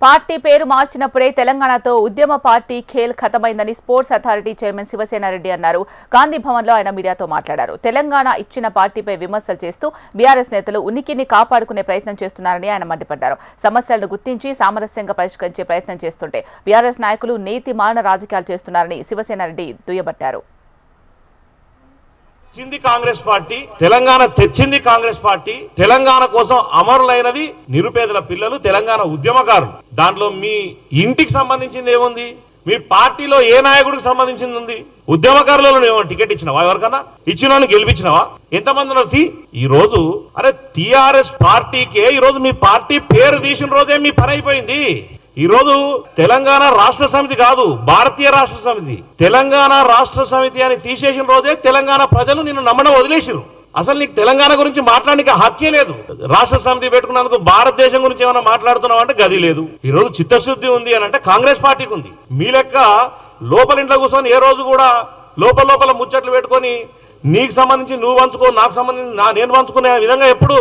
Party పేరు మార్చినప్పుడే తెలంగాణతో ఉద్యమ పార్టీ ఖేల్ ఖతమైందని స్పోర్ట్స్ అథారిటీ చైర్మన్ శివసేనారెడ్డి అన్నారు. గాంధీ భవన్లో ఆయన మీడియాతో మాట్లాడారు. తెలంగాణ ఇచ్చిన పార్టీపై విమర్శలు చేస్తూ బీఆర్ఎస్ నేతలు ఉనికిని కాపాడుకునే ప్రయత్నం చేస్తున్నారని ఆయన మండిపడ్డారు. సమస్యలను గుర్తించి సామరస్యంగా పరిష్కరించే ప్రయత్నం చేస్తుంటే బీఆర్ఎస్ నాయకులు నీతి మాలిన రాజకీయాలు చేస్తున్నారని శివసేనారెడ్డి దుయ్యబట్టారు. తెచ్చింది కాంగ్రెస్ పార్టీ, తెలంగాణ తెచ్చింది కాంగ్రెస్ పార్టీ. తెలంగాణ కోసం అమరులైనది నిరుపేదల పిల్లలు, తెలంగాణ ఉద్యమకారులు. దాంట్లో మీ ఇంటికి సంబంధించింది ఏముంది? మీ పార్టీలో ఏ నాయకుడికి సంబంధించింది ఉంది? ఉద్యమకారులలో ఏమో టికెట్ ఇచ్చినావా? ఎవరికన్నా ఇచ్చినోని గెలిపించినావా? ఎంతమంది ఉన్నారు? ఈ రోజు అరే టిఆర్ఎస్ పార్టీకే ఈ రోజు మీ పార్టీ పేరు తీసిన రోజే మీ పని అయిపోయింది. ఈ రోజు తెలంగాణ రాష్ట్ర సమితి కాదు, భారతీయ రాష్ట్ర సమితి. తెలంగాణ రాష్ట్ర సమితి అని తీసేసిన రోజే తెలంగాణ ప్రజలు నిన్ను నమ్మడం వదిలేసిరు. అసలు నీకు తెలంగాణ గురించి మాట్లాడడానికి హక్కే లేదు. రాష్ట్ర సమితి పెట్టుకున్నందుకు భారతదేశం గురించి ఏమైనా మాట్లాడుతున్నావు అంటే గది లేదు. ఈ రోజు చిత్తశుద్ధి ఉంది అని అంటే కాంగ్రెస్ పార్టీకి ఉంది. మీ లెక్క లోపల ఇంట్లో కూర్చొని ఏ రోజు కూడా లోపల ముచ్చట్లు పెట్టుకొని నీకు సంబంధించి నువ్వు పంచుకో, నాకు సంబంధించి నేను పంచుకునే విధంగా ఎప్పుడు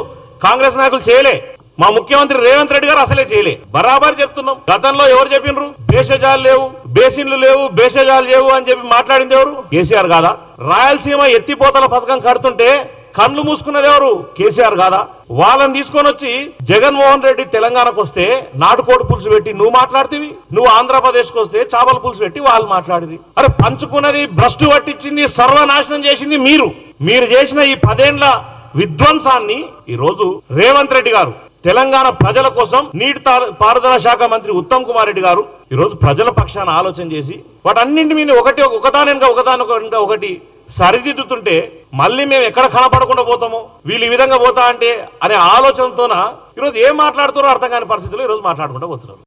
కాంగ్రెస్ నాయకులు చేయలే. మా ముఖ్యమంత్రి రేవంత్ రెడ్డి గారు అసలే చేయలే. బరాబర్ చెప్తున్నాం. గతంలో ఎవరు చెప్పిండ్రు? భేషజాలు లేవు, బేసిన్లు లేవు, భేషజాలు లేవు అని చెప్పి మాట్లాడింది ఎవరు? కేసీఆర్ కాదా? రాయలసీమ ఎత్తిపోతల పథకం కడుతుంటే కళ్ళు మూసుకున్నది ఎవరు? కేసీఆర్ కాదా? వాళ్ళని తీసుకొని వచ్చి జగన్మోహన్ రెడ్డి తెలంగాణకు వస్తే నాటుకోడి పులుసు పెట్టి నువ్వు మాట్లాడుతీవి, నువ్వు ఆంధ్రప్రదేశ్కి వస్తే చేపల పులుసు పెట్టి వాళ్ళు మాట్లాడింది. అరే పంచుకున్నది, భ్రష్టు పట్టించింది, సర్వనాశనం చేసింది మీరు చేసిన ఈ 10 ఏళ్ల విధ్వంసాన్ని ఈ రోజు రేవంత్ రెడ్డి గారు, తెలంగాణ ప్రజల కోసం నీటి పారుదల శాఖ మంత్రి ఉత్తమ్ కుమార్ రెడ్డి గారు ఈ రోజు ప్రజల పక్షాన ఆలోచన చేసి వాటన్నింటి మీద ఒకటి సరిదిద్దుతుంటే మళ్ళీ మేము ఎక్కడ కనపడకుండా పోతామో, వీళ్ళు ఈ విధంగా పోతా అంటే అనే ఆలోచనతోన ఈరోజు ఏం మాట్లాడుతారో అర్థం కాని పరిస్థితుల్లో ఈరోజు మాట్లాడుకుంటూ పోతున్నారు.